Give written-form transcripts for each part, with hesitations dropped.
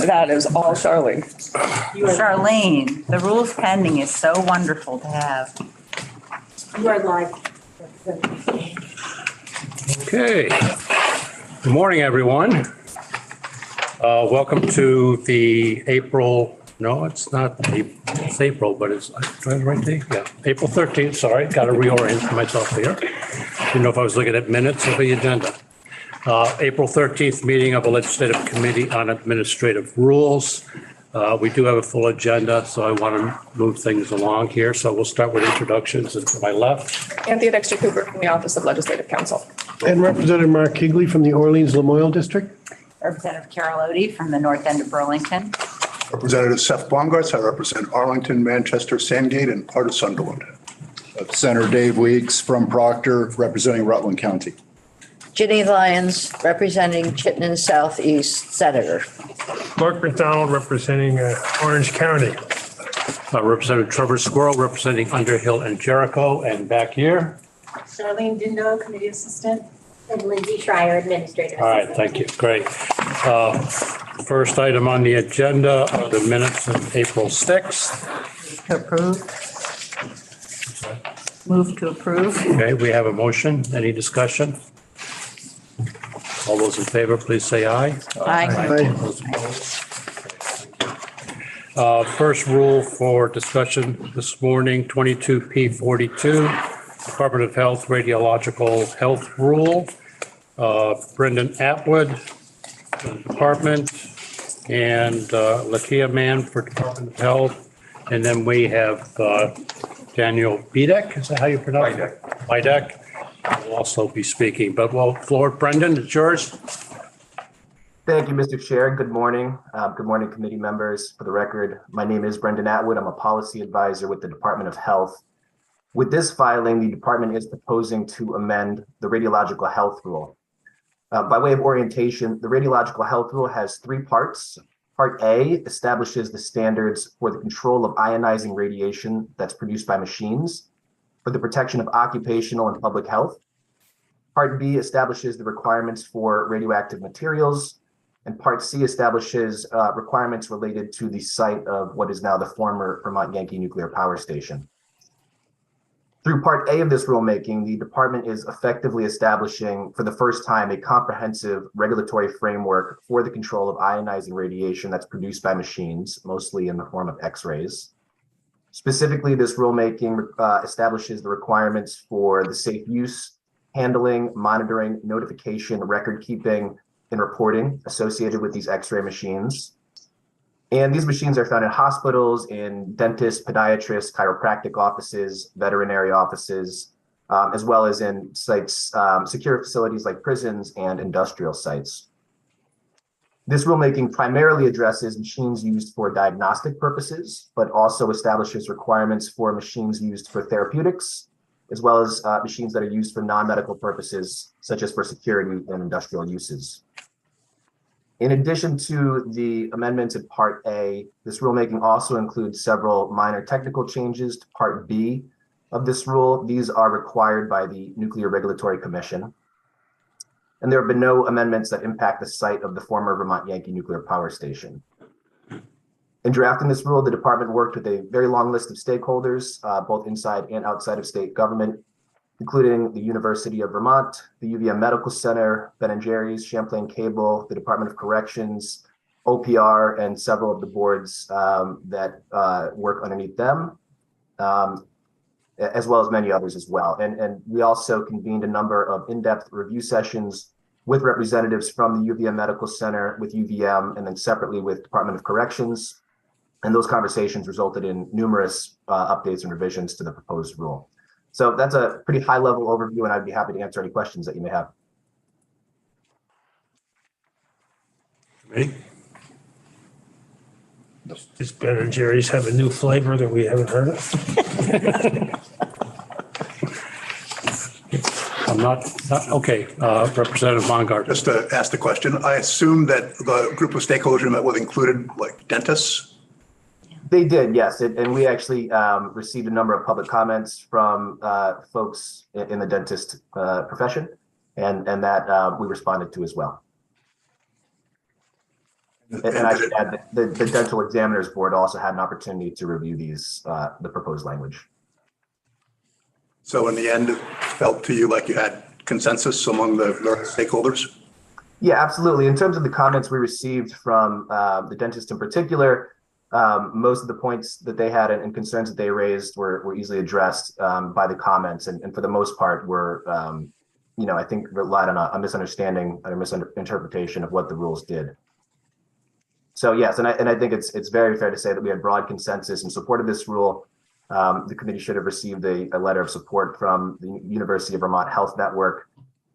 That is all Charlene. Charlene, the rules pending is so wonderful to have. You are live. Okay. Good morning, everyone. Welcome to the April, no, it's not, it's April, but it's, right day? Yeah, April 13th, sorry, got to reorient myself here. Didn't know if I was looking at minutes of the agenda. April 13th meeting of the Legislative Committee on Administrative Rules. We do have a full agenda, so I want to move things along here. So we'll start with introductions. And to my left, Anthea Dexter Cooper from the Office of Legislative Counsel. And Representative Mark Higley from the Orleans-Lamoille District. Representative Carol Odie from the north end of Burlington. Representative Seth Baumgartz. I represent Arlington, Manchester, Sandgate, and part of Sunderland. Senator Dave Weeks from Proctor, representing Rutland County. Ginny Lyons, representing Chittenden Southeast, Senator. Mark McDonald, representing Orange County. Representative Trevor Squirrel, representing Underhill and Jericho, and back here. Charlene Dindo, Committee Assistant. And Lindsay Schreier, Administrative All right, Assistant. thank you. Great. First item on the agenda are the minutes of April 6th. To approve. Move to approve. Okay, we have a motion. Any discussion? All those in favor, please say aye. Aye. Those opposed? First rule for discussion this morning, 22P42, Department of Health Radiological Health Rule. Brendan Atwood, for the department, and Lakia Mann for Department of Health. And then we have Daniel Bidek, is that how you pronounce it? Bidek. Will also be speaking, but well, floor, Brendan, it's yours. Thank you, Mr. Chair. Good morning. Good morning, committee members. For the record, my name is Brendan Atwood. I'm a policy advisor with the Department of Health. With this filing, the department is proposing to amend the radiological health rule. By way of orientation, the radiological health rule has three parts. Part A establishes the standards for the control of ionizing radiation that's produced by machines for the protection of occupational and public health. Part B establishes the requirements for radioactive materials, and Part C establishes requirements related to the site of what is now the former Vermont Yankee Nuclear Power Station. Through Part A of this rulemaking, the department is effectively establishing for the first time a comprehensive regulatory framework for the control of ionizing radiation that's produced by machines, mostly in the form of X-rays. Specifically, this rulemaking establishes the requirements for the safe use, handling, monitoring, notification, record keeping, and reporting associated with these X-ray machines. And these machines are found in hospitals, in dentists, podiatrists, chiropractic offices, veterinary offices, as well as in sites, secure facilities like prisons and industrial sites. This rulemaking primarily addresses machines used for diagnostic purposes, but also establishes requirements for machines used for therapeutics, as well as machines that are used for non-medical purposes, such as for security and industrial uses. In addition to the amendments in Part A, this rulemaking also includes several minor technical changes to Part B of this rule. These are required by the Nuclear Regulatory Commission. And there have been no amendments that impact the site of the former Vermont Yankee Nuclear Power Station. In drafting this rule, the department worked with a very long list of stakeholders, both inside and outside of state government, including the University of Vermont, the UVM Medical Center, Ben & Jerry's, Champlain Cable, the Department of Corrections, OPR, and several of the boards that work underneath them, as well as many others as well. And we also convened a number of in-depth review sessions with representatives from the UVM Medical Center, with UVM, and then separately with Department of Corrections. And those conversations resulted in numerous updates and revisions to the proposed rule. So that's a pretty high level overview, and I'd be happy to answer any questions that you may have. Ready? Does Ben & Jerry's have a new flavor that we haven't heard of? I'm not okay. Representative Mongard. Just to ask the question, I assume that the group of stakeholders you met with included like dentists? They did, yes. And we actually received a number of public comments from folks in the dentist profession, and that we responded to as well. And I should add that the dental examiners board also had an opportunity to review the proposed language. So in the end, it felt to you like you had consensus among the stakeholders? Yeah, absolutely. In terms of the comments we received from the dentist in particular, most of the points that they had and concerns that they raised were easily addressed by the comments, and for the most part were, I think relied on a misunderstanding or misinterpretation of what the rules did. So yes, and I think it's very fair to say that we had broad consensus in support of this rule. The committee should have received a letter of support from the University of Vermont Health Network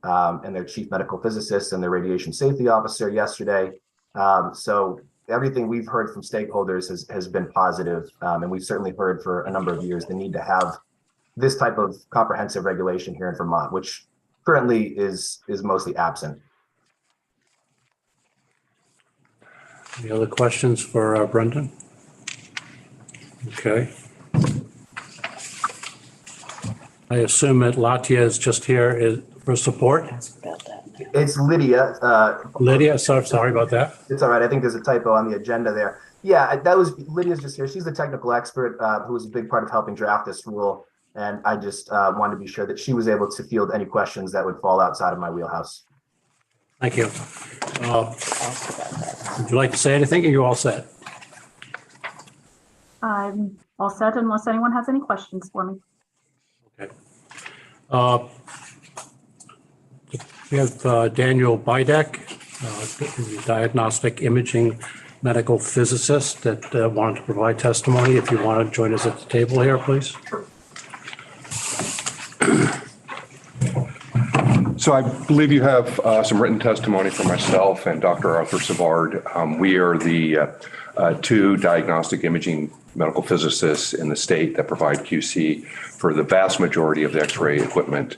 and their chief medical physicist and their radiation safety officer yesterday. So everything we've heard from stakeholders has been positive, and we've certainly heard for a number of years the need to have this type of comprehensive regulation here in Vermont, which currently is mostly absent. Any other questions for Brendan? Okay. I assume that Latia is just here for support. About that. It's Lydia. Lydia, sorry about that. It's all right. I think there's a typo on the agenda there. Yeah, that was Lydia's just here. She's the technical expert who was a big part of helping draft this rule. And I just wanted to be sure that she was able to field any questions that would fall outside of my wheelhouse. Thank you. Would you like to say anything? Are you all set? I'm all set unless anyone has any questions for me. Okay. We have Daniel Bidek, diagnostic imaging medical physicist that wanted to provide testimony. If you want to join us at the table here, please. So I believe you have some written testimony from myself and Dr. Arthur Savard. We are the two diagnostic imaging medical physicists in the state that provide QC for the vast majority of the X-ray equipment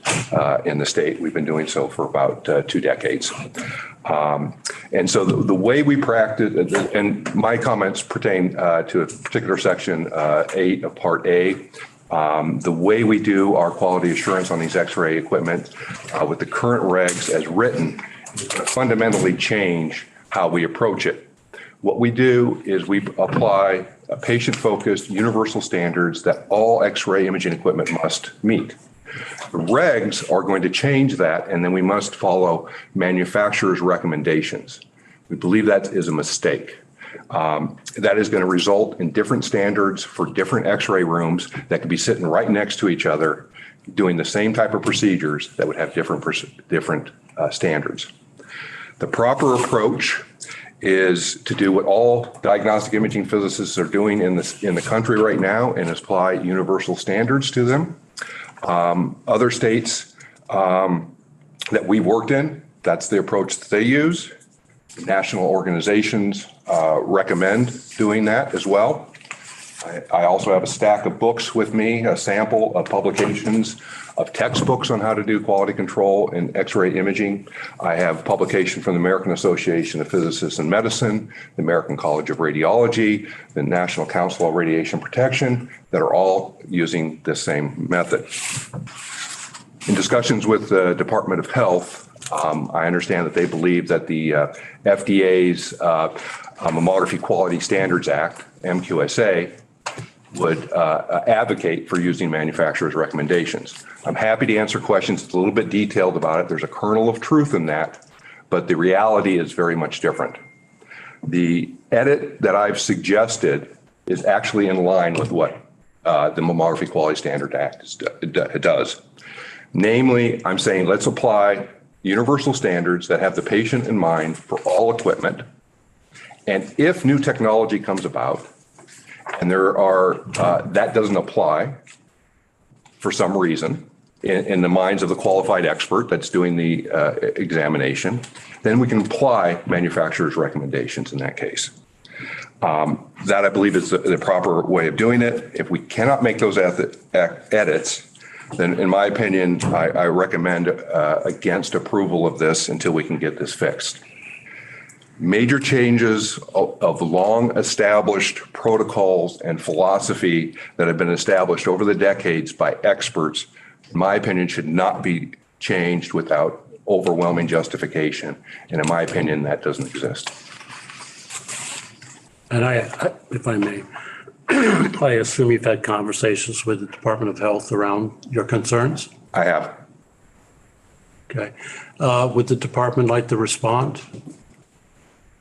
in the state. We've been doing so for about 2 decades. And so the way we practice, and my comments pertain to a particular section 8 of Part A. The way we do our quality assurance on these X-ray equipment with the current regs as written is going to fundamentally change how we approach it. What we do is we apply patient-focused universal standards that all X-ray imaging equipment must meet. The regs are going to change that, and then we must follow manufacturers' recommendations. We believe that is a mistake. That is going to result in different standards for different X-ray rooms that could be sitting right next to each other, doing the same type of procedures that would have different standards. The proper approach is to do what all diagnostic imaging physicists are doing in the country right now and apply universal standards to them. Other states that we've worked in, that's the approach that they use. National organizations recommend doing that as well. I also have a stack of books with me, a sample of publications of textbooks on how to do quality control in X-ray imaging. I have publication from the American Association of Physicists in Medicine, the American College of Radiology, the National Council of Radiation Protection that are all using this same method. In discussions with the Department of Health, I understand that they believe that the FDA's Mammography Quality Standards Act, MQSA, would advocate for using manufacturers' recommendations. I'm happy to answer questions. It's a little bit detailed about it. There's a kernel of truth in that, but the reality is very much different. The edit that I've suggested is actually in line with what the Mammography Quality Standards Act does. Namely, I'm saying let's apply universal standards that have the patient in mind for all equipment. And if new technology comes about and that doesn't apply for some reason in the minds of the qualified expert that's doing the examination, then we can apply manufacturer's recommendations in that case. That I believe is the proper way of doing it. If we cannot make those edits, then in my opinion, I recommend against approval of this until we can get this fixed. Major changes of long established protocols and philosophy that have been established over the decades by experts, in my opinion, should not be changed without overwhelming justification. And in my opinion, that doesn't exist. And if I may, I assume you've had conversations with the Department of Health around your concerns? I have. Okay. Would the department like to respond?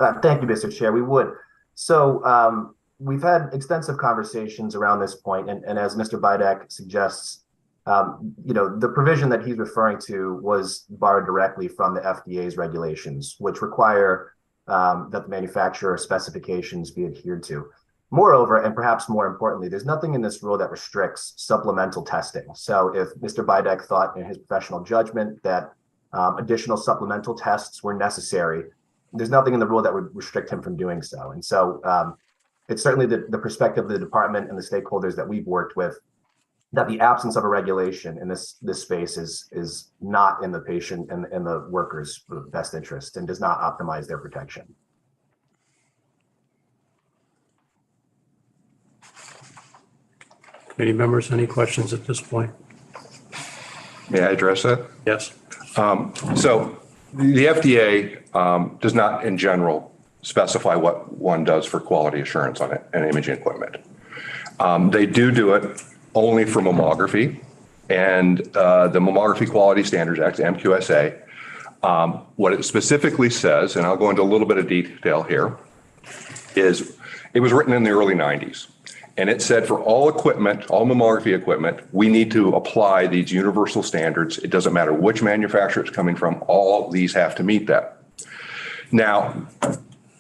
Thank you, Mr. Chair. We would. So we've had extensive conversations around this point, and as Mr. Bidek suggests, the provision that he's referring to was borrowed directly from the FDA's regulations, which require that the manufacturer specifications be adhered to. Moreover, and perhaps more importantly, there's nothing in this rule that restricts supplemental testing. So if Mr. Bidek thought in his professional judgment that additional supplemental tests were necessary, there's nothing in the rule that would restrict him from doing so. And so it's certainly the perspective of the department and the stakeholders that we've worked with that the absence of a regulation in this space is not in the patient and the workers' best interest and does not optimize their protection. Committee members, any questions at this point? May I address that? Yes. So the FDA does not in general specify what one does for quality assurance on an imaging equipment. They do it only for mammography, and the Mammography Quality Standards Act, MQSA, what it specifically says, and I'll go into a little bit of detail here, is it was written in the early 90s. And it said for all equipment, all mammography equipment, we need to apply these universal standards. It doesn't matter which manufacturer it's coming from, all these have to meet that. Now,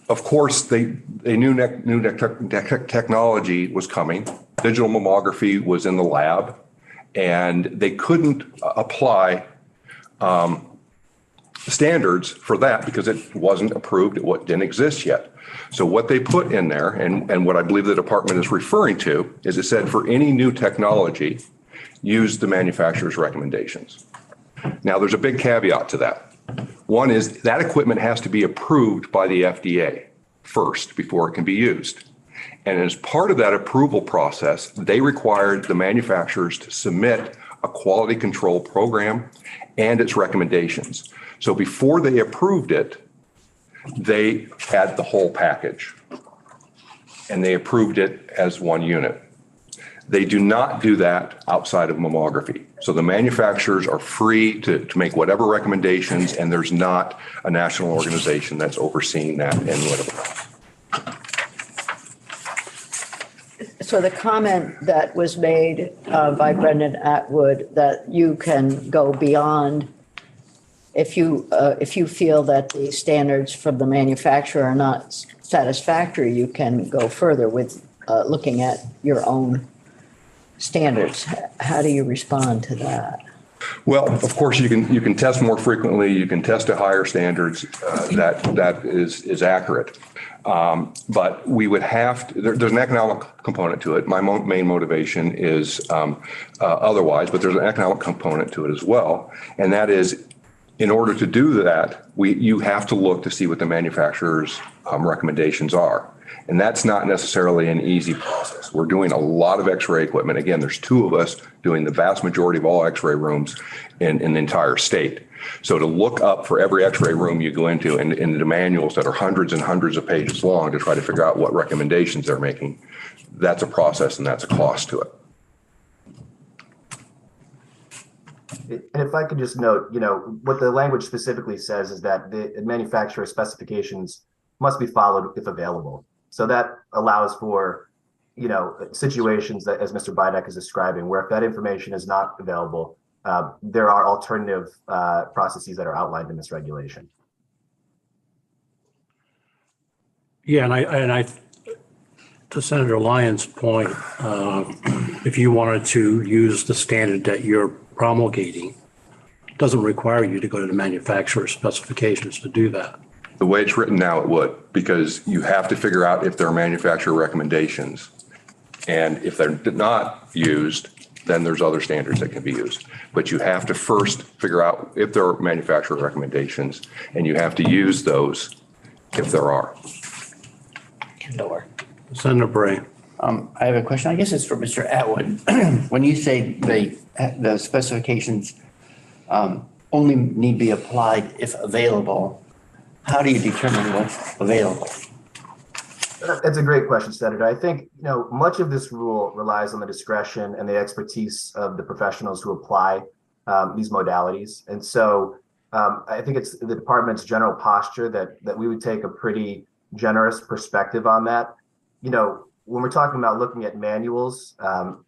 of course, they knew new technology was coming. Digital mammography was in the lab, and they couldn't apply standards for that because it wasn't approved, it didn't exist yet. So what they put in there, and what I believe the department is referring to, is it said for any new technology, use the manufacturer's recommendations. Now, there's a big caveat to that. One is that equipment has to be approved by the FDA first before it can be used. And as part of that approval process, they required the manufacturers to submit a quality control program and its recommendations. So before they approved it, they had the whole package and they approved it as one unit. They do not do that outside of mammography. So the manufacturers are free to make whatever recommendations, and there's not a national organization that's overseeing that and whatever. So the comment that was made by Brendan Atwood that you can go beyond if you feel that the standards from the manufacturer are not satisfactory, you can go further with looking at your own standards. How do you respond to that? Well, of course, you can test more frequently. You can test to higher standards. That is accurate. But we would have to, there's an economic component to it. My main motivation is otherwise, but there's an economic component to it as well. And that is, in order to do that, you have to look to see what the manufacturer's recommendations are. And that's not necessarily an easy process. We're doing a lot of x-ray equipment. Again, there's two of us doing the vast majority of all x-ray rooms in the entire state. So to look up for every x-ray room you go into and the manuals that are hundreds and hundreds of pages long to try to figure out what recommendations they're making, that's a process and that's a cost to it. And if I could just note, what the language specifically says is that the manufacturer specifications must be followed if available. So that allows for, situations that, as Mr. Bidek is describing, where if that information is not available, there are alternative processes that are outlined in this regulation. Yeah, and I to Senator Lyon's point, if you wanted to use the standard that you're promulgating, it doesn't require you to go to the manufacturer's specifications to do that. The way it's written now, it would, because you have to figure out if there are manufacturer recommendations. And if they're not used, then there's other standards that can be used. But you have to first figure out if there are manufacturer recommendations, and you have to use those if there are. Senator Bray. I have a question. I guess it's for Mr. Atwood. When you say the specifications only need be applied if available, how do you determine what's available? That's a great question, Senator. I think, much of this rule relies on the discretion and the expertise of the professionals who apply these modalities. And so I think it's the department's general posture that we would take a pretty generous perspective on that. When we're talking about looking at manuals,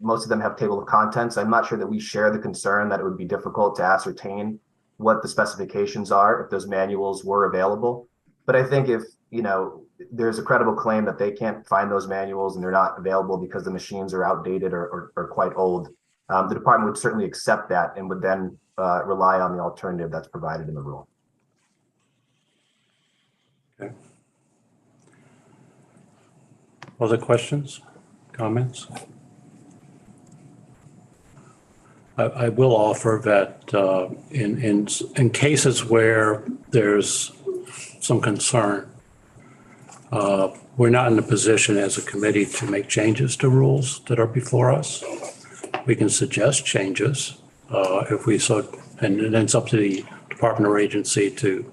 most of them have table of contents. I'm not sure that we share the concern that it would be difficult to ascertain what the specifications are if those manuals were available. But I think if, there's a credible claim that they can't find those manuals and they're not available because the machines are outdated or quite old, the department would certainly accept that and would then rely on the alternative that's provided in the rule. Okay. Other questions, comments? I will offer that in cases where there's some concern, we're not in a position as a committee to make changes to rules that are before us. We can suggest changes if we so, and then it's up to the department or agency to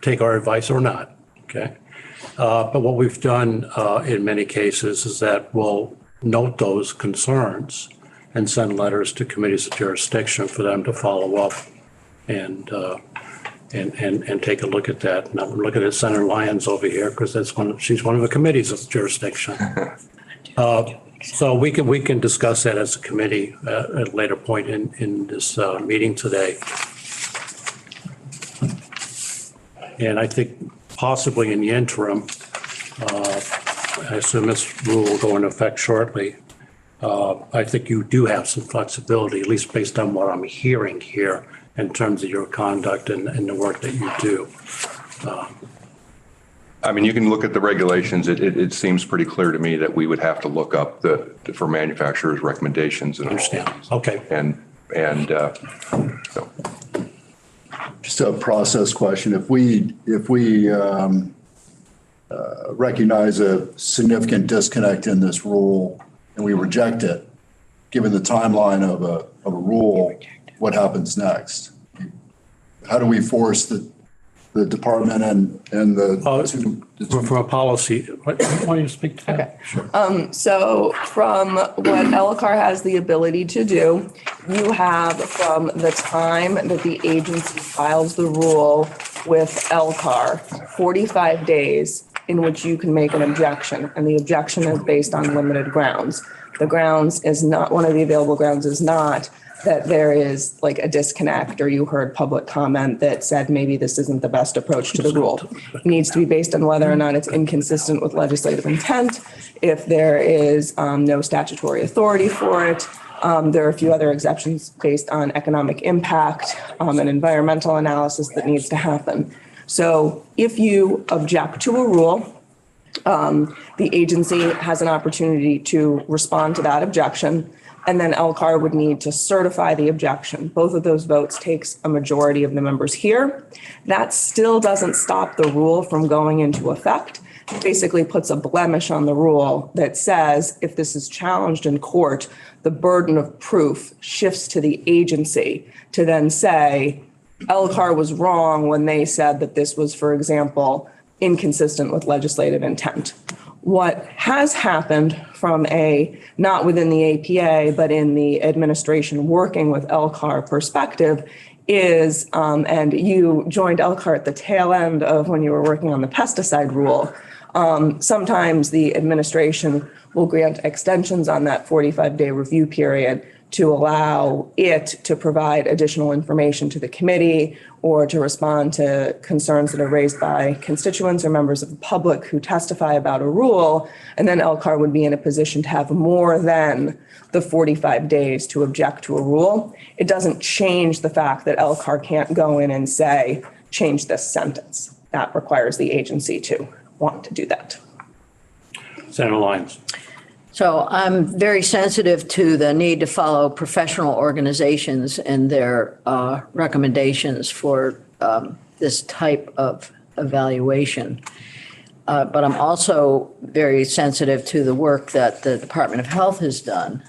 take our advice or not, okay? But what we've done in many cases is that we'll note those concerns and send letters to committees of jurisdiction for them to follow up and take a look at that. And I'm looking at Senator Lyons over here because she's one of the committees of jurisdiction. So we can discuss that as a committee at a later point in this meeting today. And I think possibly in the interim, I assume this rule will go into effect shortly. I think you do have some flexibility, at least based on what I'm hearing here in terms of your conduct and the work that you do. I mean, you can look at the regulations. It seems pretty clear to me that we would have to look up for manufacturers' recommendations and understand. Okay. And so. Just a process question. If we recognize a significant disconnect in this rule and we reject it, given the timeline of a rule, what happens next? How do we force the department and the from a policy, why don't you speak to that? Okay. Sure. So from what Lcar has the ability to do, you have from the time that the agency files the rule with Lcar, 45 days in which you can make an objection. And the objection is based on limited grounds. The grounds is not, one of the available grounds is not that there is like a disconnect or you heard public comment that said maybe this isn't the best approach to the rule. It needs to be based on whether or not it's inconsistent with legislative intent. If there is no statutory authority for it, there are a few other exceptions based on economic impact and environmental analysis that needs to happen. So if you object to a rule, the agency has an opportunity to respond to that objection, and then Lcar would need to certify the objection. Both of those votes takes a majority of the members here. That still doesn't stop the rule from going into effect. It basically puts a blemish on the rule that says if this is challenged in court, the burden of proof shifts to the agency to then say Lcar was wrong when they said that this was, for example, inconsistent with legislative intent. What has happened from a, not within the APA, but in the administration working with Lcar perspective is, and you joined Lcar at the tail end of when you were working on the pesticide rule, sometimes the administration will grant extensions on that 45-day review period to allow it to provide additional information to the committee or to respond to concerns that are raised by constituents or members of the public who testify about a rule. And then Lcar would be in a position to have more than the 45 days to object to a rule. It doesn't change the fact that Lcar can't go in and say, change this sentence. That requires the agency to want to do that. Senator Lyons. So I'm very sensitive to the need to follow professional organizations and their recommendations for this type of evaluation. But I'm also very sensitive to the work that the Department of Health has done.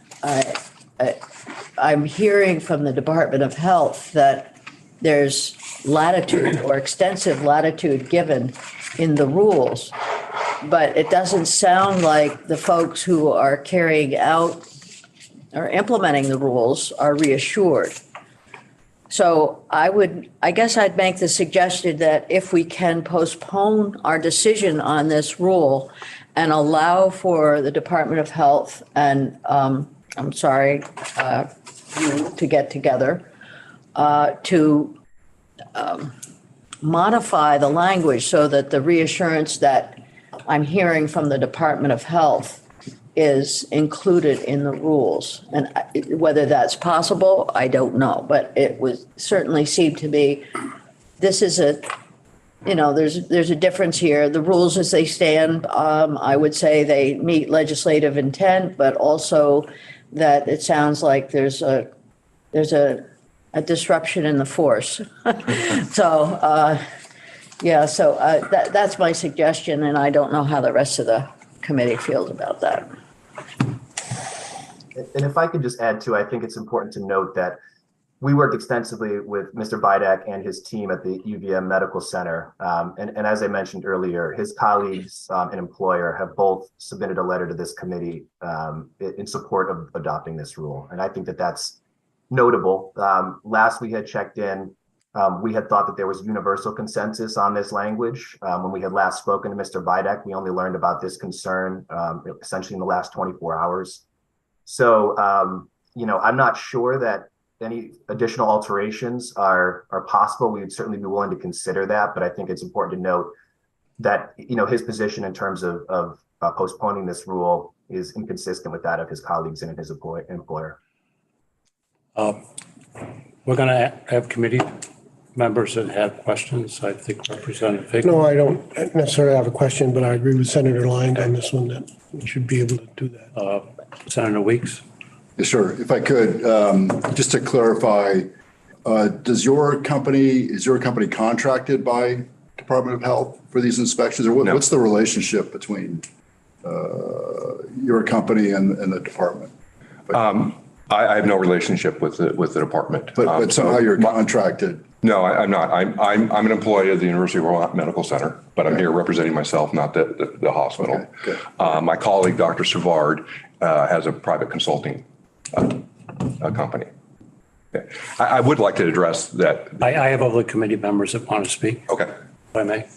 I'm hearing from the Department of Health that there's latitude or extensive latitude given in the rules. But it doesn't sound like the folks who are carrying out or implementing the rules are reassured. So I guess I'd make the suggestion that if we can postpone our decision on this rule and allow for the Department of Health and, I'm sorry, you to get together, to modify the language so that the reassurance that I'm hearing from the Department of Health is included in the rules. And whether that's possible, I don't know, but it would certainly seem to me, this is there's a difference here. The rules as they stand, I would say they meet legislative intent, but also that it sounds like there's a disruption in the force. So, that's my suggestion, and I don't know how the rest of the committee feels about that. And if I could just add too, I think it's important to note that we worked extensively with Mr. Vidak and his team at the UVM Medical Center. And as I mentioned earlier, his colleagues and employer have both submitted a letter to this committee in support of adopting this rule. And I think that that's notable. Last we had checked in, we had thought that there was universal consensus on this language. When we had last spoken to Mr. Vidak, we only learned about this concern essentially in the last 24 hours. So, I'm not sure that any additional alterations are possible. We would certainly be willing to consider that, but I think it's important to note that, his position in terms of postponing this rule is inconsistent with that of his colleagues and his employer. We're going to have committee members that have questions. I think Representative Fig. No, I don't necessarily have a question, but I agree with Senator Lang on this one, that we should be able to do that. Senator Weeks. Yes, sir. If I could, just to clarify, is your company contracted by Department of Health for these inspections, or what's the relationship between your company and the department? I have no relationship with the department. But somehow you're contracted. No, I'm not. I'm an employee of the University of Vermont Medical Center, but I'm here representing myself, not the hospital. Okay. My colleague, Dr. Savard, has a private consulting company. Okay. I would like to address that. I have other committee members that want to speak. Okay. If I may.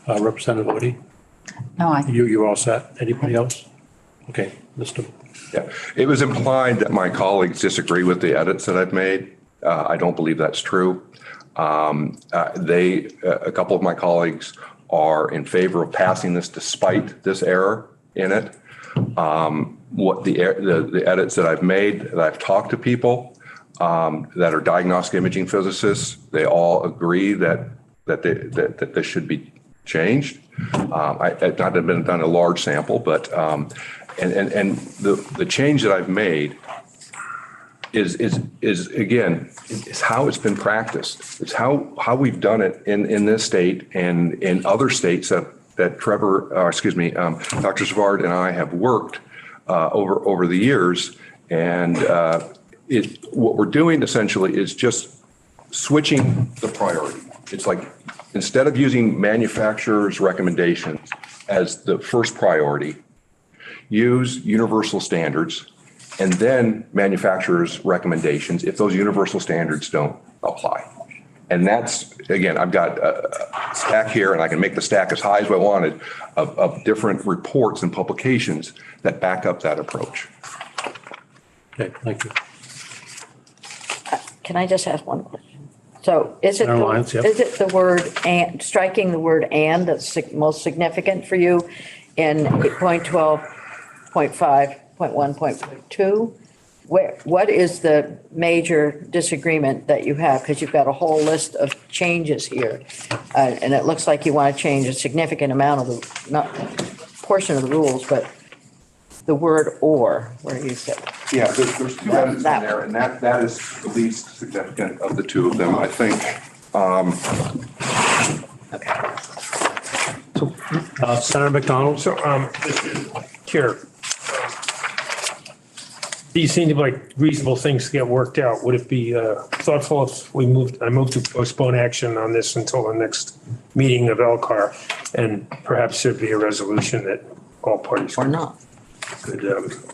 Representative Odie? No, You're all set. Anybody else? Okay, Mr. Yeah, it was implied that my colleagues disagree with the edits that I've made. I don't believe that's true. A couple of my colleagues are in favor of passing this despite this error in it. What the edits that I've made, that I've talked to people that are diagnostic imaging physicists, they all agree that this should be changed. I've not been done a large sample, but and the change that I've made is again how it's been practiced. It's how we've done it in this state and in other states that Dr. Savard and I have worked over the years. And what we're doing essentially is just switching the priority. It's like instead of using manufacturers' recommendations as the first priority, use universal standards and then manufacturers' recommendations if those universal standards don't apply. And that's, again, I've got a stack here, and I can make the stack as high as I wanted of different reports and publications that back up that approach. Okay, thank you. Can I just ask one question? So is it Yep. the word and, striking the word and that's most significant for you in 8.12, 0.5, 0.1, 0.2? What is the major disagreement that you have? Because you've got a whole list of changes here. And it looks like you want to change a significant amount of the, not portion of the rules, but the word or, where you said. Yeah, there's two edits in there, and that is the least significant of the two of them, I think. Senator McDonald. So, Mr. Chair, these seem like reasonable things to get worked out. Would it be thoughtful if I moved to postpone action on this until the next meeting of Lcar? And perhaps there'd be a resolution that all parties Or not. could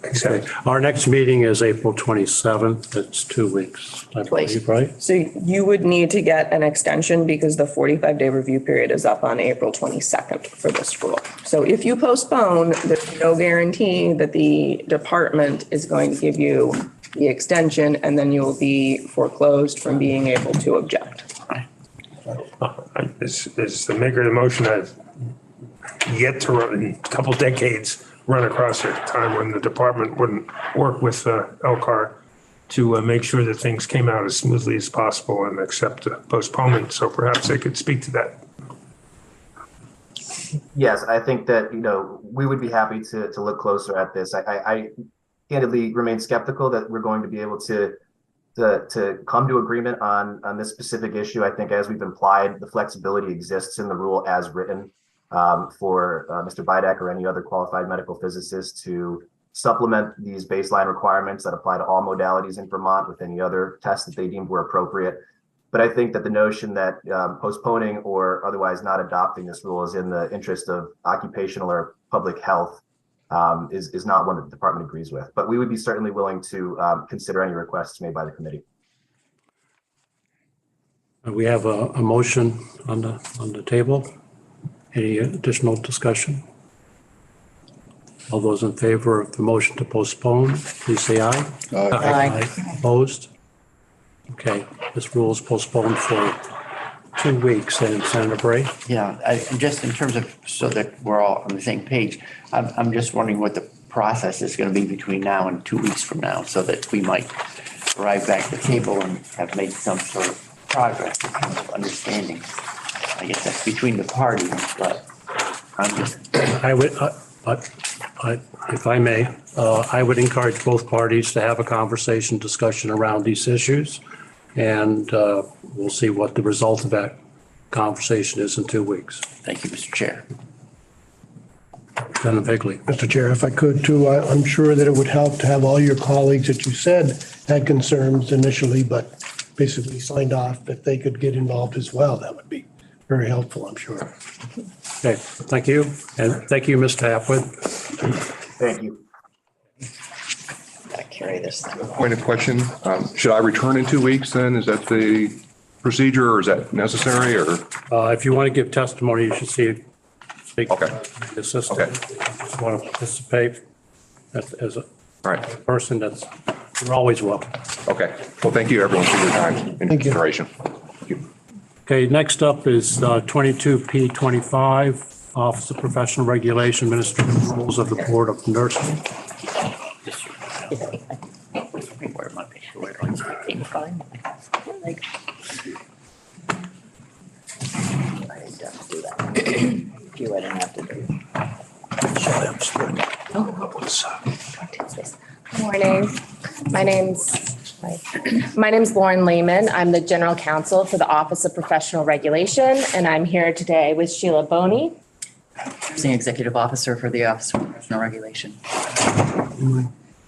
accept. Our next meeting is April 27th. It's 2 weeks, I believe, right? So you would need to get an extension because the 45-day review period is up on April 22nd for this rule. So if you postpone, there's no guarantee that the department is going to give you the extension, and then you'll be foreclosed from being able to object. As the maker of the motion, I've yet to run in a couple decades run across a time when the department wouldn't work with Lcar to make sure that things came out as smoothly as possible and accept the postponement. So perhaps they could speak to that. Yes, I think that, we would be happy to look closer at this. I candidly remain skeptical that we're going to be able to come to agreement on this specific issue. I think as we've implied, the flexibility exists in the rule as written for Mr. Bidak or any other qualified medical physicist to supplement these baseline requirements that apply to all modalities in Vermont with any other tests that they deemed were appropriate. But I think that the notion that postponing or otherwise not adopting this rule is in the interest of occupational or public health is not one that the department agrees with. But we would be certainly willing to consider any requests made by the committee. We have a motion on the table. Any additional discussion? All those in favor of the motion to postpone, please say aye. Aye. Opposed? Okay, this rule is postponed for 2 weeks. And Senator Bray? Yeah, just in terms of, so that we're all on the same page, I'm just wondering what the process is going to be between now and 2 weeks from now, so that we might arrive back to the table and have made some sort of progress, in terms of understanding. I guess that's between the parties, but I'm just. I would, if I may, I would encourage both parties to have a conversation, discussion around these issues. And we'll see what the result of that conversation is in 2 weeks. Thank you, Mr. Chair. Senator Bigley. Mr. Chair, if I could too, I'm sure that it would help to have all your colleagues that you said had concerns initially, but basically signed off, if they could get involved as well. That would be very helpful, I'm sure. Okay, thank you. And thank you, Mr. Atwood. Thank you. Gotta carry this thing. Point of question, should I return in 2 weeks then? Is that the procedure or is that necessary or? If you want to give testimony, you should see Okay. the assistant. Okay. Just want to participate as a All right. person you're always welcome. Okay. Well, thank you everyone for your time and consideration. Thank you. Okay, next up is 22P25, Office of Professional Regulation, Administrative Rules of the Board of Nursing. Where am I? Where am I? Fine. Like, I didn't have to do that. You, I didn't have to do. Good morning. My name's Lauren Lehman. I'm the General Counsel for the Office of Professional Regulation, and I'm here today with Sheila Boney. The Executive Officer for the Office of Professional Regulation.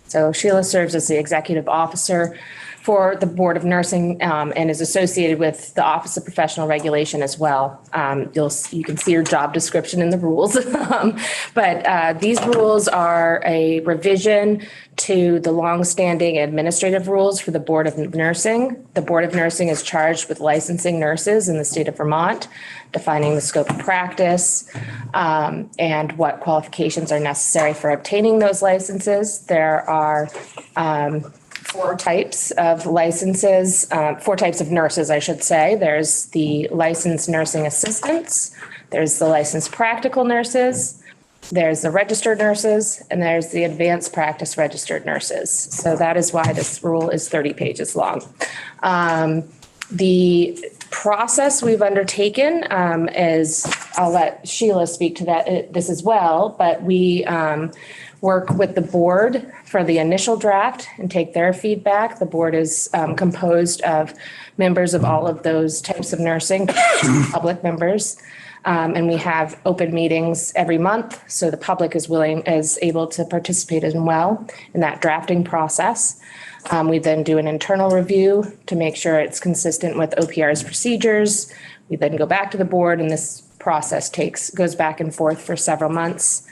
So Sheila serves as the Executive Officer for the Board of Nursing and is associated with the Office of Professional Regulation as well. You can see her job description in the rules. But these rules are a revision to the longstanding administrative rules for the Board of Nursing. The Board of Nursing is charged with licensing nurses in the state of Vermont, defining the scope of practice and what qualifications are necessary for obtaining those licenses. There are 4 types of licenses, 4 types of nurses, I should say. There's the licensed nursing assistants, there's the licensed practical nurses, there's the registered nurses, and there's the advanced practice registered nurses. So that is why this rule is 30 pages long. The process we've undertaken is, I'll let Sheila speak to this as well, but we work with the board for the initial draft and take their feedback. The board is composed of members of all of those types of nursing, public members. And we have open meetings every month, so the public is able to participate as well in that drafting process. We then do an internal review to make sure it's consistent with OPR's procedures. We then go back to the board, and this process goes back and forth for several months.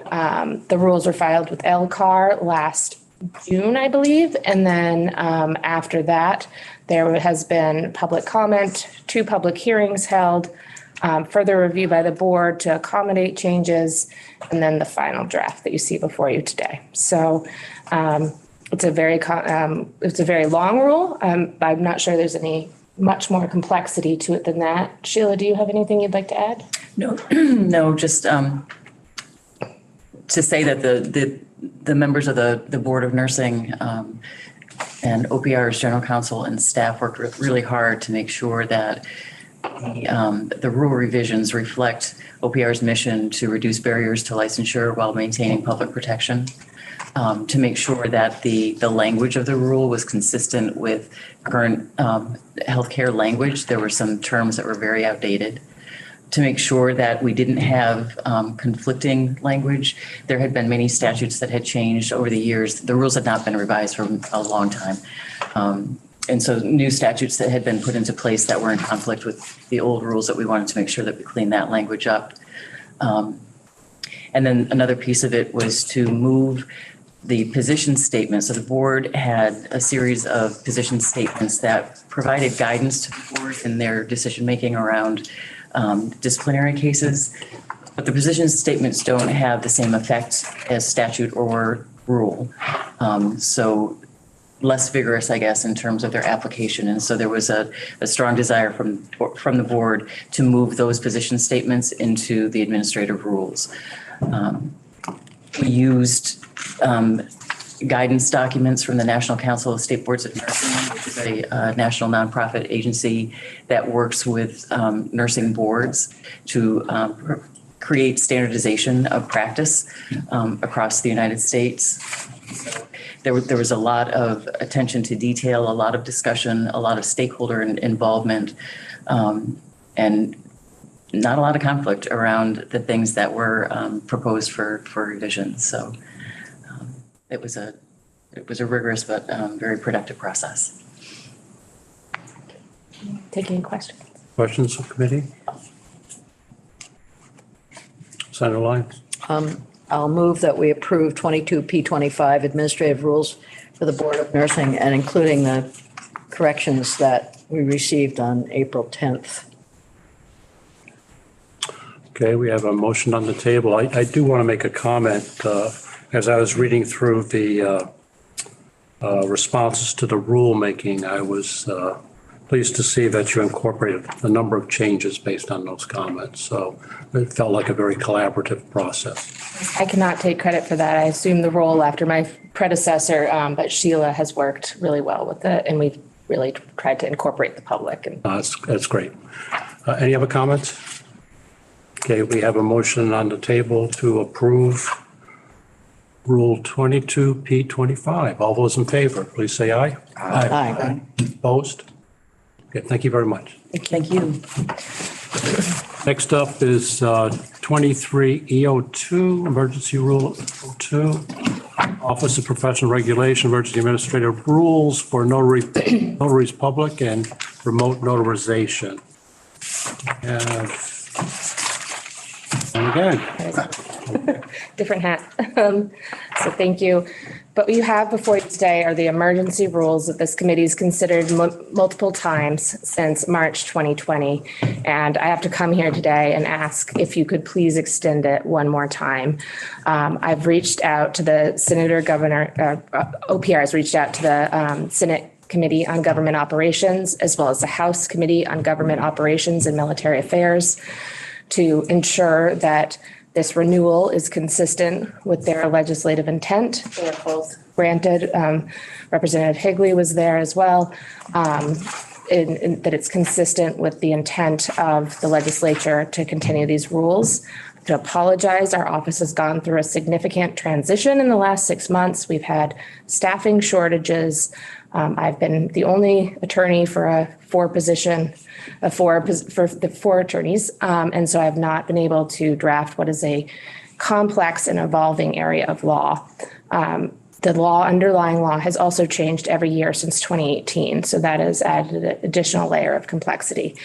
The rules were filed with Lcar last June, I believe. And then after that, there has been public comment, 2 public hearings held, further review by the board to accommodate changes, and then the final draft that you see before you today. So it's a very long rule. I'm not sure there's much more complexity to it than that. Sheila, do you have anything you'd like to add? No, no, just to say that the members of the Board of Nursing and OPR's general counsel and staff worked really hard to make sure that the rule revisions reflect OPR's mission to reduce barriers to licensure while maintaining public protection. To make sure that the language of the rule was consistent with current healthcare language. There were some terms that were very outdated. To make sure that we didn't have conflicting language. There had been many statutes that had changed over the years. The rules had not been revised for a long time. And so new statutes that had been put into place that were in conflict with the old rules, that we wanted to make sure that we cleaned that language up. And then another piece of it was to move the position statement. So the board had a series of position statements that provided guidance to the board in their decision-making around disciplinary cases. But the position statements don't have the same effect as statute or rule. So less vigorous, I guess, in terms of their application. And so there was a strong desire from the board to move those position statements into the administrative rules. We used guidance documents from the National Council of State Boards of Nursing, which is a national nonprofit agency that works with nursing boards to create standardization of practice across the United States. So there was a lot of attention to detail, a lot of discussion, a lot of stakeholder involvement, and not a lot of conflict around the things that were proposed for revisions. So it was a rigorous but very productive process. Taking questions. Questions of committee? Senator Lyons? I'll move that we approve 22P25 administrative rules for the Board of Nursing, and including the corrections that we received on April 10th. Okay, we have a motion on the table. I do want to make a comment. As I was reading through the responses to the rulemaking, I was pleased to see that you incorporated a number of changes based on those comments. So it felt like a very collaborative process. I cannot take credit for that. I assumed the role after my predecessor, but Sheila has worked really well with it, and we've really tried to incorporate the public. And That's great. Any other comments? Okay, we have a motion on the table to approve Rule 22P25. All those in favor, please say aye. Aye. Opposed? Okay, thank you very much. Thank you. Next up is 23E02, Emergency Rule 02, Office of Professional Regulation, Emergency Administrative Rules for notaries public and remote notarization. And again. different hat. So thank you. But what you have before you today are the emergency rules that this committee has considered multiple times since March 2020. And I have to come here today and ask if you could please extend it one more time. I've reached out to the OPR has reached out to the Senate Committee on Government Operations, as well as the House Committee on Government Operations and Military Affairs, to ensure that this renewal is consistent with their legislative intent. They were both granted. Representative Higley was there as well, in that it's consistent with the intent of the legislature to continue these rules. To apologize, our office has gone through a significant transition in the last 6 months. We've had staffing shortages, I've been the only attorney for for the four attorneys. And so I've not been able to draft what is a complex and evolving area of law. The underlying law has also changed every year since 2018. So that has added an additional layer of complexity.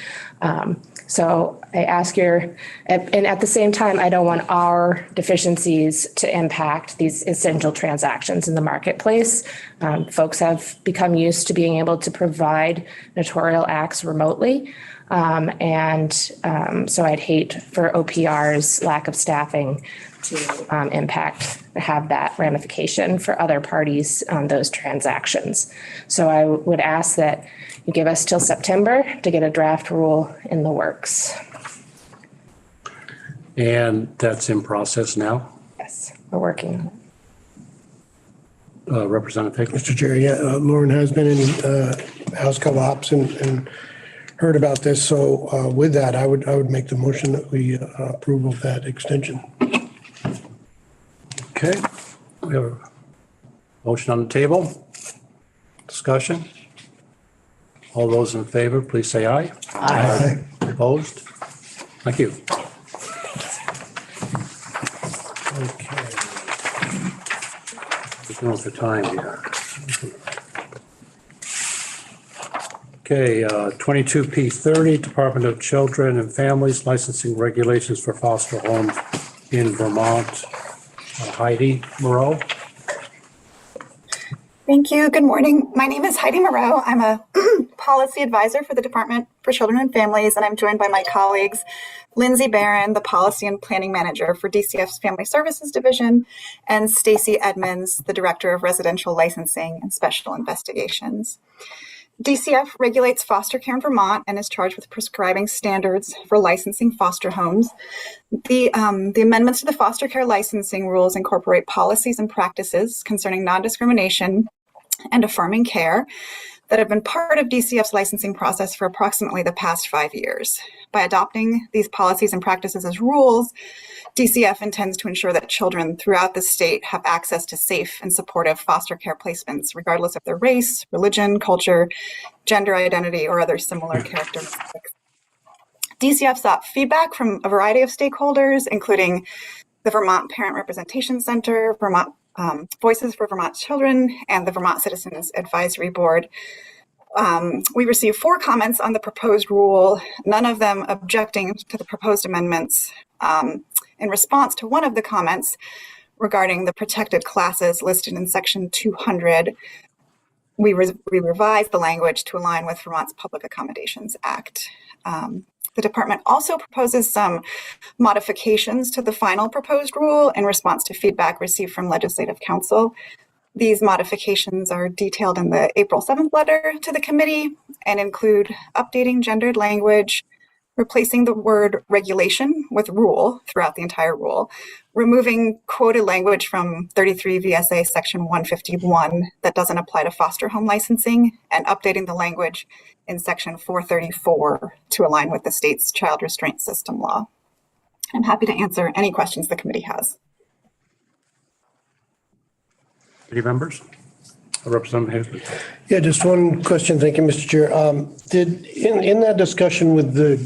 So I ask and at the same time, I don't want our deficiencies to impact these essential transactions in the marketplace. Folks have become used to being able to provide notarial acts remotely. So I'd hate for OPR's lack of staffing to have that ramification for other parties on those transactions. So I would ask that you give us till September to get a draft rule in the works. And that's in process now? Yes, we're working. Representative Hickman? Mr. Chair, Lauren has been in House Co-ops and heard about this. So with that, I would make the motion that we approve of that extension. Okay, we have a motion on the table. Discussion. All those in favor, please say aye. Aye. Opposed? Thank you. Okay. We're going for time here. Okay, 22P30, Department of Children and Families Licensing Regulations for Foster Homes in Vermont. Heidi Moreau. Thank you. Good morning. My name is Heidi Moreau. I'm a policy advisor for the Department for Children and Families, and I'm joined by my colleagues, Lindsay Barron, the policy and planning manager for DCF's Family Services Division, and Stacy Edmonds, the director of residential licensing and special investigations. DCF regulates foster care in Vermont and is charged with prescribing standards for licensing foster homes. The amendments to the foster care licensing rules incorporate policies and practices concerning non-discrimination and affirming care that have been part of DCF's licensing process for approximately the past 5 years. By adopting these policies and practices as rules, DCF intends to ensure that children throughout the state have access to safe and supportive foster care placements, regardless of their race, religion, culture, gender identity, or other similar characteristics. DCF sought feedback from a variety of stakeholders, including the Vermont Parent Representation Center, Vermont Voices for Vermont Children, and the Vermont Citizens Advisory Board. We received 4 comments on the proposed rule, none of them objecting to the proposed amendments. In response to one of the comments regarding the protected classes listed in Section 200, we revised the language to align with Vermont's Public Accommodations Act. The department also proposes some modifications to the final proposed rule in response to feedback received from Legislative Counsel. These modifications are detailed in the April 7th letter to the committee and include updating gendered language, replacing the word regulation with rule throughout the entire rule, removing quoted language from 33 VSA section 151 that doesn't apply to foster home licensing, and updating the language in section 434 to align with the state's child restraint system law. I'm happy to answer any questions the committee has. Any members? Representative Hickman. Yeah, just one question. Thank you, Mr. Chair. Did in that discussion with the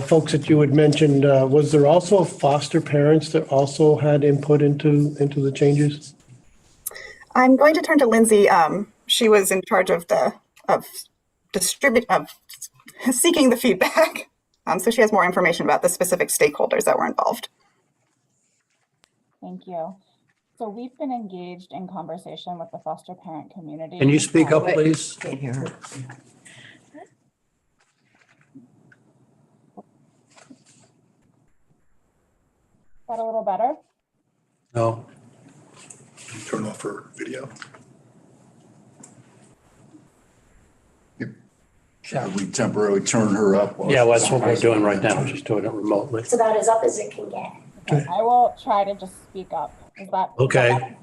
folks that you had mentioned, was there also foster parents that also had input into the changes? I'm going to turn to Lindsay. She was in charge of seeking the feedback. So she has more information about the specific stakeholders that were involved. Thank you. So we've been engaged in conversation with the foster parent community. Can you speak up, please? Can't hear her. Is that a little better? No. Turn off her video. Should we temporarily turn her up? Yeah, well, that's what we're doing right now, just doing it remotely. It's about as up as it can get. Okay, I will try to just speak up. Is that Okay.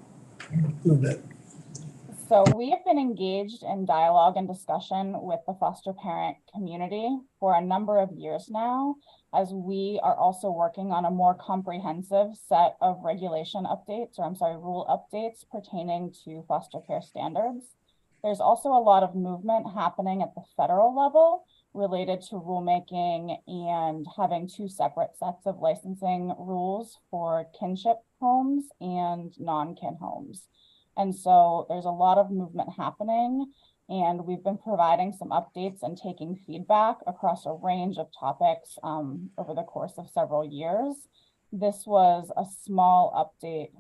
So we have been engaged in dialogue and discussion with the foster parent community for a number of years now, as we are also working on a more comprehensive set of rule updates pertaining to foster care standards. There's also a lot of movement happening at the federal level related to rulemaking and having two separate sets of licensing rules for kinship homes and non-kin homes. And so there's a lot of movement happening, and we've been providing some updates and taking feedback across a range of topics over the course of several years. This was a small update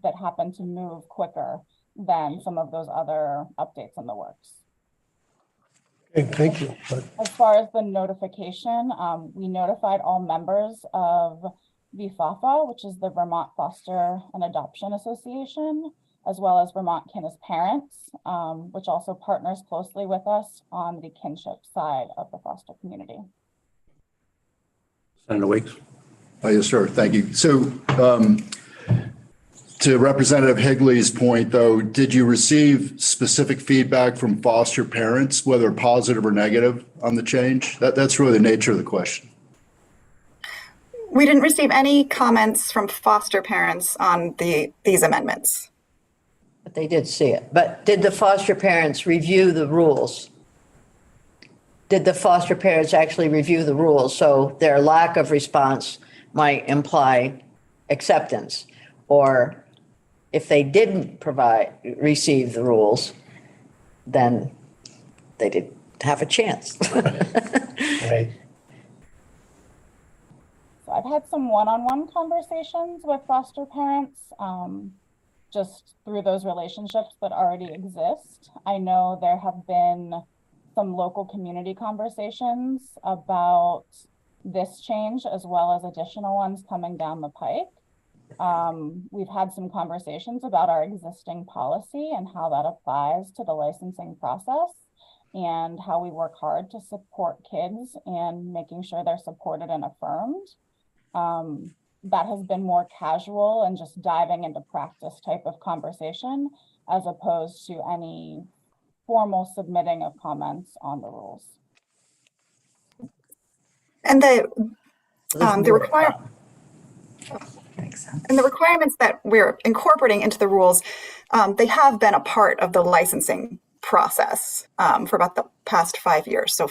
that happened to move quicker than some of those other updates in the works. Okay, thank you. As far as the notification, we notified all members of VFAFA, which is the Vermont Foster and Adoption Association, as well as Vermont Kin as Parents, which also partners closely with us on the kinship side of the foster community. Senator Weeks. Yes, sir. Thank you. So to Representative Higley's point, though, did you receive specific feedback from foster parents, whether positive or negative, on the change? That's really the nature of the question. We didn't receive any comments from foster parents on these amendments. But they did see it. But did the foster parents review the rules? Did the foster parents actually review the rules? So their lack of response might imply acceptance. Or if they didn't receive the rules, then they didn't have a chance. Right. So I've had some one-on-one conversations with foster parents, just through those relationships that already exist. I know there have been some local community conversations about this change, as well as additional ones coming down the pike. We've had some conversations about our existing policy and how that applies to the licensing process, and how we work hard to support kids and making sure they're supported and affirmed. That has been more casual and just diving into practice type of conversation, as opposed to any formal submitting of comments on the rules. And the requirements that we're incorporating into the rules, they have been a part of the licensing process for about the past 5 years. So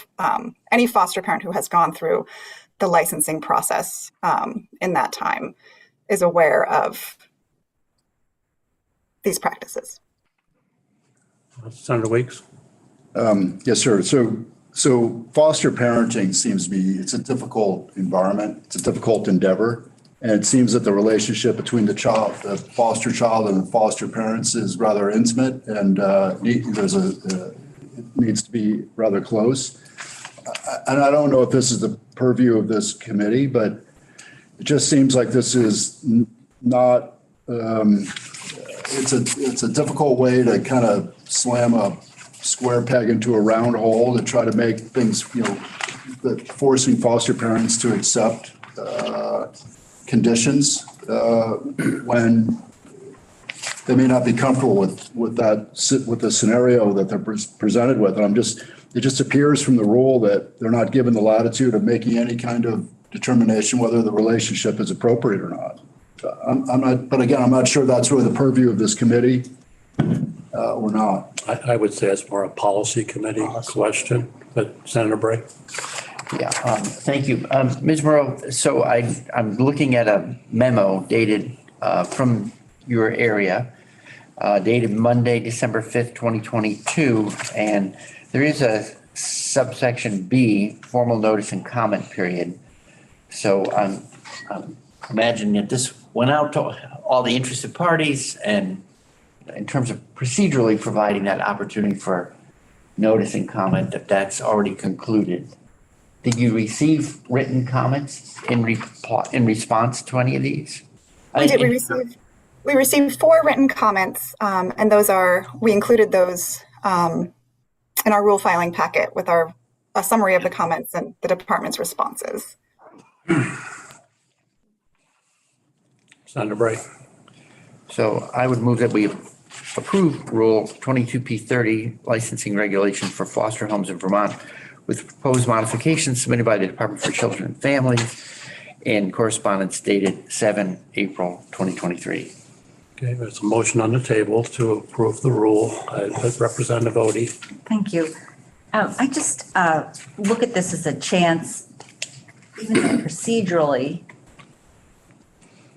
any foster parent who has gone through the licensing process in that time is aware of these practices. Senator Weeks. Yes, sir. So foster parenting seems to be, it's a difficult environment. It's a difficult endeavor. And it seems that the relationship between the foster child and the foster parents is rather intimate, and it needs to be rather close. And I don't know if this is the purview of this committee, but it just seems like this is not, it's a difficult way to kind of slam a square peg into a round hole to try to make things, forcing foster parents to accept conditions when they may not be comfortable with the scenario that they're presented with. And it just appears from the rule that they're not given the latitude of making any kind of determination whether the relationship is appropriate or not. But again, I'm not sure that's really the purview of this committee or not. I would say it's more a policy committee question, but Senator Bray. Yeah, thank you. Ms. Moreau, so I'm looking at a memo dated from your area, dated Monday, December 5th, 2022. And there is a subsection B, formal notice and comment period. So I'm imagining that this went out to all the interested parties, and in terms of procedurally providing that opportunity for notice and comment, that's already concluded. Did you receive written comments in response to any of these? We did. We received 4 written comments, and we included those in our rule filing packet with a summary of the comments and the department's responses. Senator Bray. So I would move that we approve Rule 22P30 licensing regulation for foster homes in Vermont with proposed modifications submitted by the Department for Children and Families in correspondence dated 7 April 2023. Okay, there's a motion on the table to approve the rule. Representative Odie. Thank you. I just look at this as a chance, even though procedurally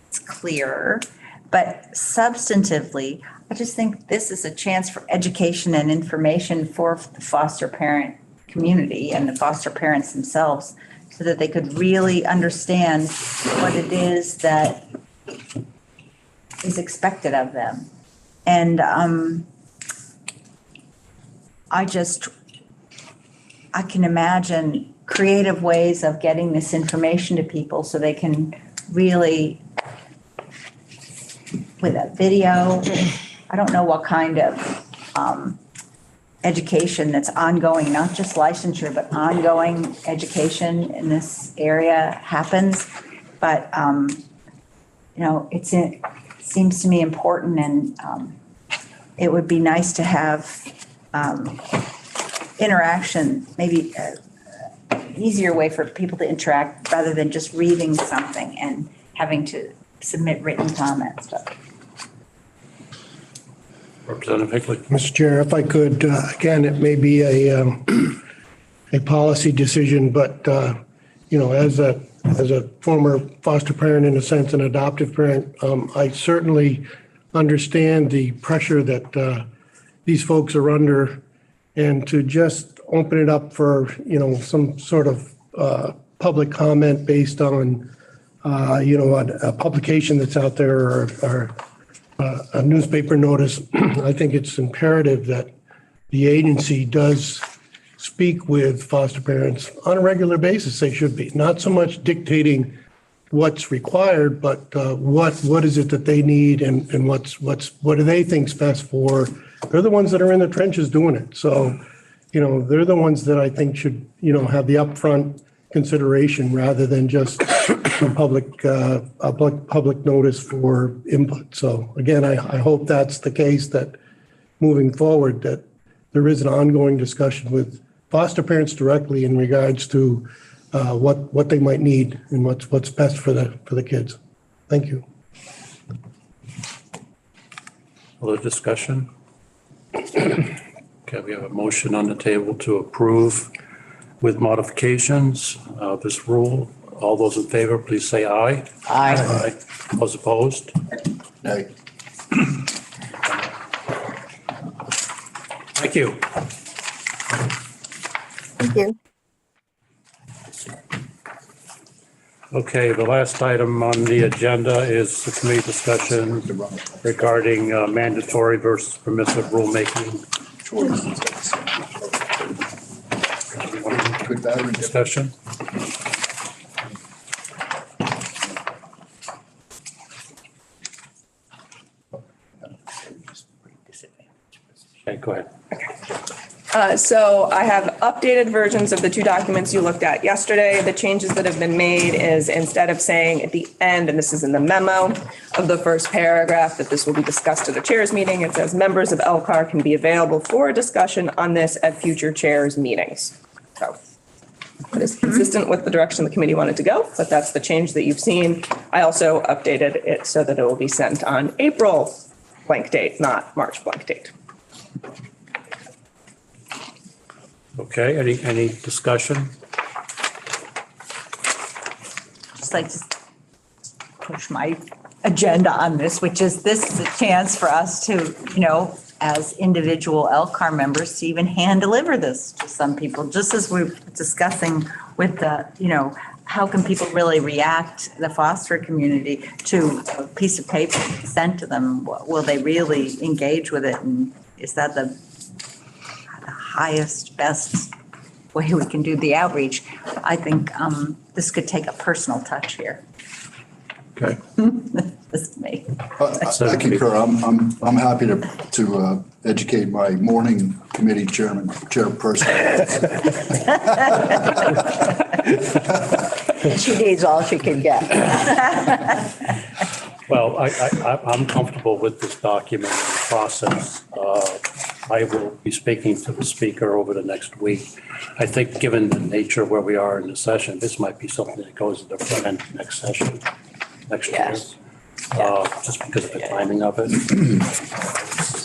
it's clear, but substantively, I just think this is a chance for education and information for the foster parent community and the foster parents themselves so that they could really understand what it is that is expected of them. And I can imagine creative ways of getting this information to people so they can really, with a video, I don't know what kind of education that's ongoing, not just licensure, but ongoing education in this area happens. But, it seems to me important, and it would be nice to have interaction, maybe an easier way for people to interact rather than just reading something and having to submit written comments. Representative Hinckley. Mr. Chair, if I could, again, it may be a policy decision, but, as a former foster parent, in a sense, an adoptive parent, I certainly understand the pressure that these folks are under, and to just open it up for, some sort of public comment based on, a publication that's out there or a newspaper notice. I think it's imperative that the agency does speak with foster parents on a regular basis. They should be, not so much dictating what's required, but what is it that they need and what do they think's best for. They're the ones that are in the trenches doing it. So, they're the ones that I think should, have the upfront consideration rather than just a public notice for input. So again, I hope that's the case, that moving forward, that there is an ongoing discussion with foster parents directly in regards to what they might need and what's best for the kids. Thank you. Other discussion? Okay, we have a motion on the table to approve with modifications of this rule. All those in favor, please say aye. Aye. Those opposed? Nay. Thank you. Thank you. Okay, the last item on the agenda is the committee discussion regarding mandatory versus permissive rulemaking. Discussion. Okay, go ahead. So I have updated versions of the two documents you looked at yesterday. The changes that have been made is, instead of saying at the end, and this is in the memo of the first paragraph, that this will be discussed at a chairs meeting, it says members of Lcar can be available for a discussion on this at future chairs meetings. So it is consistent with the direction the committee wanted to go, but that's the change that you've seen. I also updated it so that it will be sent on April blank date, not March blank date. Okay, any discussion? Just like to push my agenda on this, which is this is a chance for us to, as individual Lcar members, to even hand deliver this to some people, just as we're discussing with the, how can people really react, the foster community, to a piece of paper sent to them? Will they really engage with it? And is that the highest, best way we can do the outreach? I think this could take a personal touch here. Okay. This is me. I concur. I'm happy to educate my morning committee chairperson. She needs all she can get. Well, I'm comfortable with this document and process. I will be speaking to the speaker over the next week. I think, given the nature of where we are in the session, this might be something that goes to the front end next session, next year. just because of the timing of it.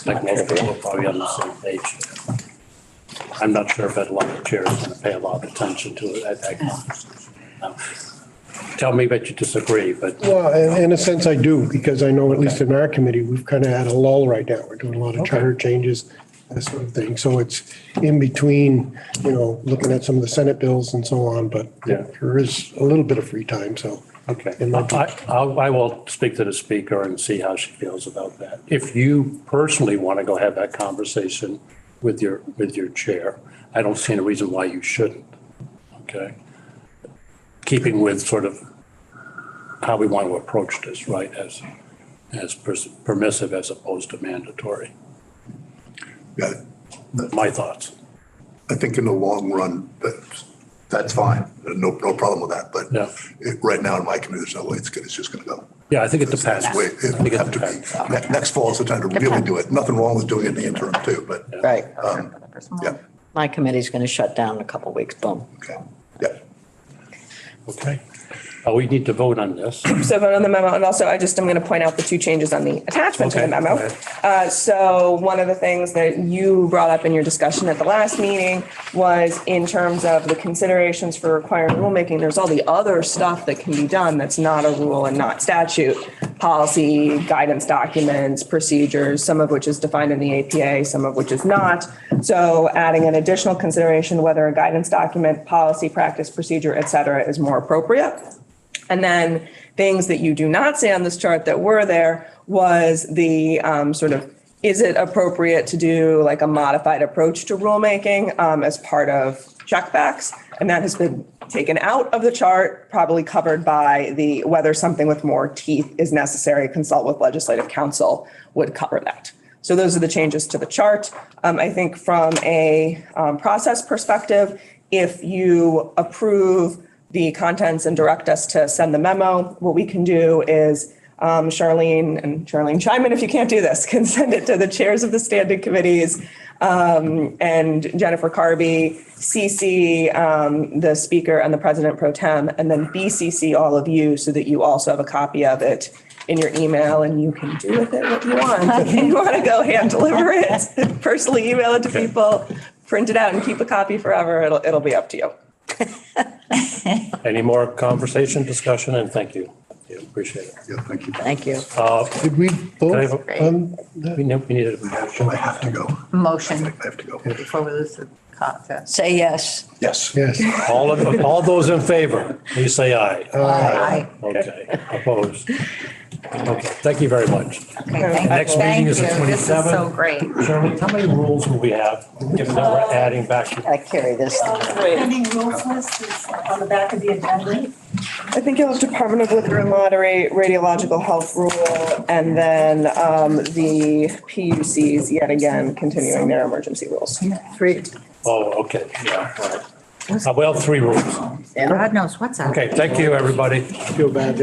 Like most people are probably on the same page. I'm not sure if a lot of chairs are going to pay a lot of attention to it at that conversation. Now, tell me that you disagree, but. Well, in a sense I do, because I know at least in our committee, we've kind of had a lull right now. We're doing a lot of charter changes, that sort of thing. So it's in between, looking at some of the Senate bills and so on, but there is a little bit of free time, so. Okay, I will speak to the speaker and see how she feels about that. If you personally want to go have that conversation with your chair, I don't see any reason why you shouldn't, okay? Keeping with sort of how we want to approach this, right, as permissive as opposed to mandatory. Yeah. My thoughts. I think in the long run, that's fine. No problem with that. But right now in my community, there's no way it's just going to go. Yeah, I think it depends. That's the way it would have to be. Next fall is the time to really do it. Nothing wrong with doing it in the interim too, but. Right. Yeah. My committee's going to shut down in a couple of weeks, boom. Okay. Yeah. Okay. We need to vote on this. So vote on the memo, and also I'm going to point out the two changes on the attachment to the memo. So one of the things that you brought up in your discussion at the last meeting was in terms of the considerations for requiring rulemaking, there's all the other stuff that can be done that's not a rule and not statute, policy, guidance documents, procedures, some of which is defined in the APA, some of which is not. So adding an additional consideration whether a guidance document, policy, practice, procedure, et cetera, is more appropriate. And then things that you do not see on this chart that were there was the is it appropriate to do like a modified approach to rulemaking as part of checkbacks? And that has been taken out of the chart, probably covered by the whether something with more teeth is necessary, consult with legislative counsel would cover that. So those are the changes to the chart. I think from a process perspective, if you approve the contents and direct us to send the memo, what we can do is Charlene chime in if you can't do this, can send it to the chairs of the standing committees and Jennifer Carby, CC the speaker and the president pro tem, and then BCC all of you so that you also have a copy of it in your email and you can do with it what you want. If you want to go hand deliver it, personally email it to people, print it out and keep a copy forever, it'll be up to you. Any more conversation, discussion, and thank you. Appreciate it. Yeah, thank you. Thank you. Did we vote on that? We needed a motion. I have to go. Motion. I have to go. Before we lose the contest. Say yes. Yes. Yes. All those in favor, please say aye. Aye. Okay, opposed. Okay, thank you very much. Okay, thank you. Next meeting is the Thank you. This is 27th. so great. Charlene, how many rules will we have, given that we're adding back? I carry this. Pending rules list is on the back of the agenda. I think you'll have Department of Liquor and Lottery, radiological health rule, and then the PUCs yet again continuing their emergency rules. 3. Oh, okay, yeah, all right. Well, 3 rules. God knows what's up. Okay, thank you, everybody. Feel bad that